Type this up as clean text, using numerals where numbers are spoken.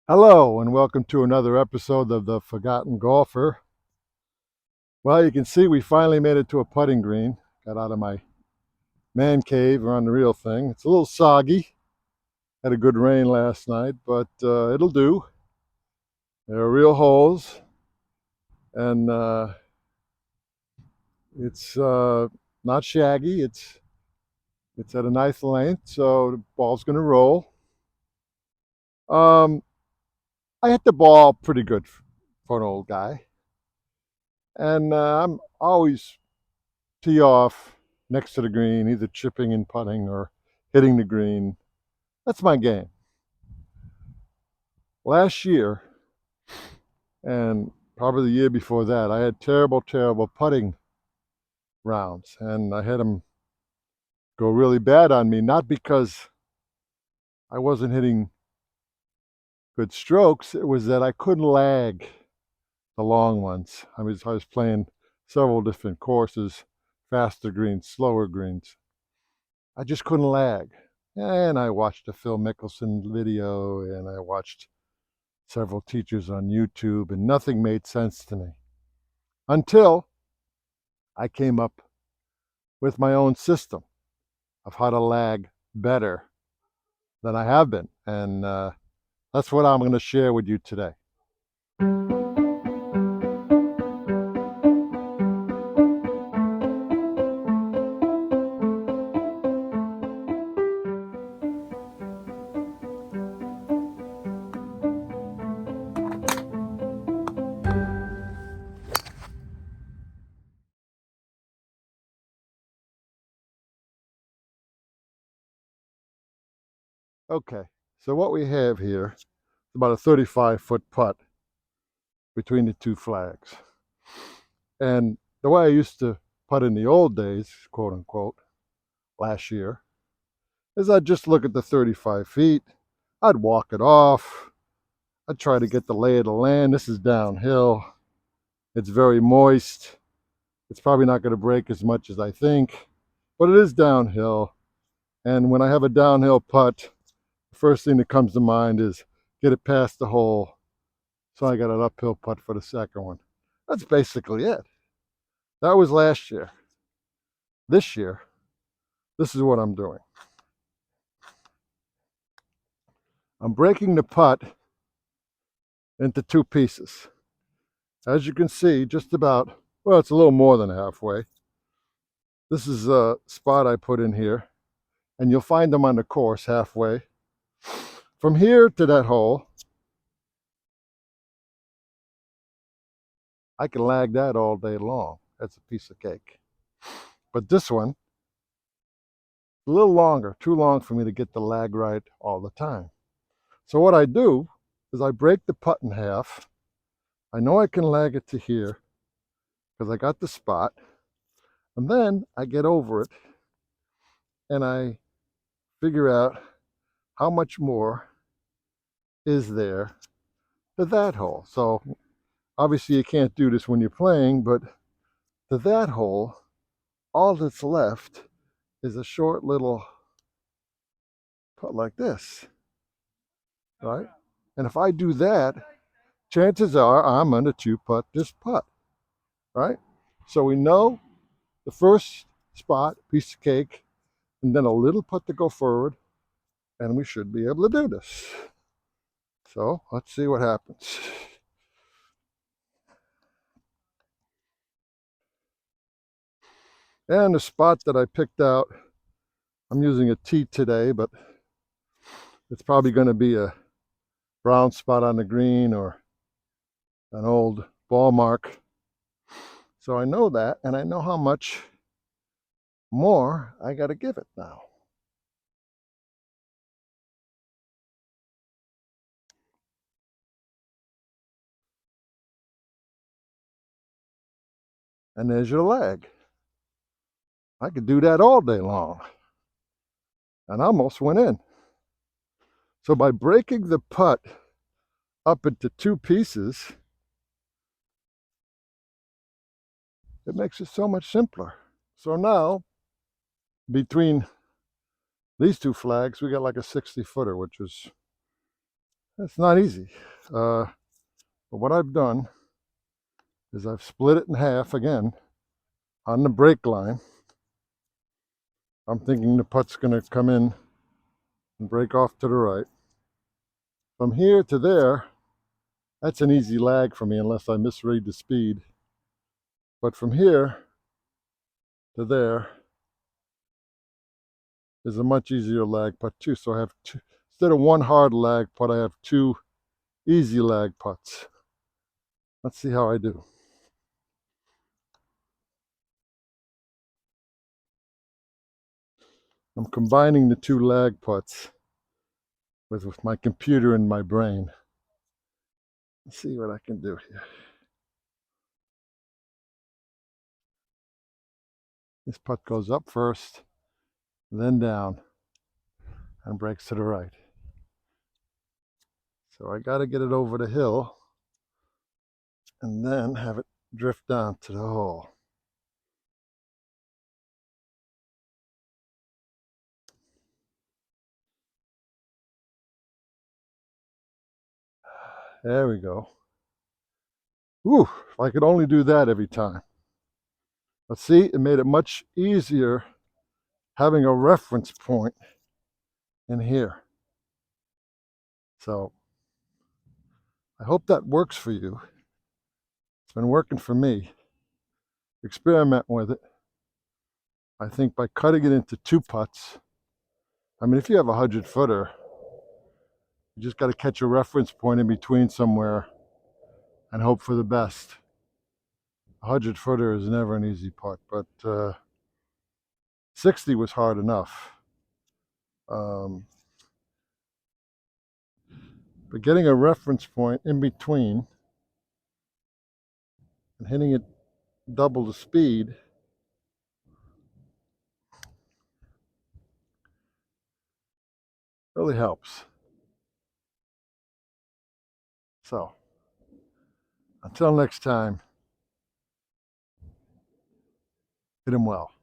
Hello, and welcome to another episode of the Forgotten Golfer. Well, you can see we finally made it to a putting green. Got out of my man cave around the real thing. It's a little soggy. Had a good rain last night, but it'll do. There are real holes, and it's not shaggy. It's at a nice length, so the ball's going to roll. Um, I hit the ball pretty good for an old guy, and I'm always tee off next to the green, either chipping and putting or hitting the green. That's my game. Last year, and probably the year before that, I had terrible putting rounds, and I had them go really bad on me, not because I wasn't hitting good strokes, it was that I couldn't lag the long ones. I was playing several different courses, faster greens, slower greens. I just couldn't lag. And I watched a Phil Mickelson video, and I watched several teachers on YouTube, and nothing made sense to me until I came up with my own system of how to lag better than I have been. And that's what I'm going to share with you today. Okay, so what we have here is about a 35-foot putt between the two flags. And the way I used to putt in the old days, quote unquote, last year, is I'd just look at the 35 feet, I'd walk it off, I'd try to get the lay of the land. This is downhill, it's very moist, it's probably not going to break as much as I think, but it is downhill. And when I have a downhill putt, the first thing that comes to mind is get it past the hole. So I got an uphill putt for the second one. That's basically it. That was last year. This year, this is what I'm doing. I'm breaking the putt into two pieces. As you can see, just about, well, it's a little more than halfway. This is a spot I put in here, and you'll find them on the course halfway. From here to that hole, I can lag that all day long. That's a piece of cake. But this one, a little longer, too long for me to get the lag right all the time. So what I do is I break the putt in half. I know I can lag it to here because I got the spot. And then I get over it and I figure out how much more is there to that hole. So obviously you can't do this when you're playing, but to that hole, all that's left is a short little putt like this, right? And if I do that, chances are I'm going to two putt this putt, right? So we know the first spot, piece of cake, and then a little putt to go forward, and we should be able to do this. So let's see what happens. And the spot that I picked out, I'm using a tee today, but it's probably going to be a brown spot on the green or an old ball mark. So I know that, and I know how much more I got to give it now. And there's your lag. I could do that all day long. And I almost went in. So by breaking the putt up into two pieces, it makes it so much simpler. So now, between these two flags, we got like a 60-footer, which is It's not easy. But what I've done is I've split it in half again on the break line. I'm thinking the putt's going to come in and break off to the right. From here to there, that's an easy lag for me unless I misread the speed. But from here to there is a much easier lag putt too. So I have two, instead of one hard lag putt, I have two easy lag putts. Let's see how I do. I'm combining the two lag putts with my computer and my brain. Let's see what I can do here. This putt goes up first, then down, and breaks to the right. So I got to get it over the hill and then have it drift down to the hole. There we go. Whew, if I could only do that every time. But see, it made it much easier having a reference point in here. So I hope that works for you. It's been working for me. Experiment with it. I think by cutting it into two putts, I mean, if you have a 100-footer, you just got to catch a reference point in between somewhere and hope for the best. A 100-footer is never an easy putt, but 60 was hard enough. But getting a reference point in between and hitting it double the speed really helps. So, until next time, hit 'em well.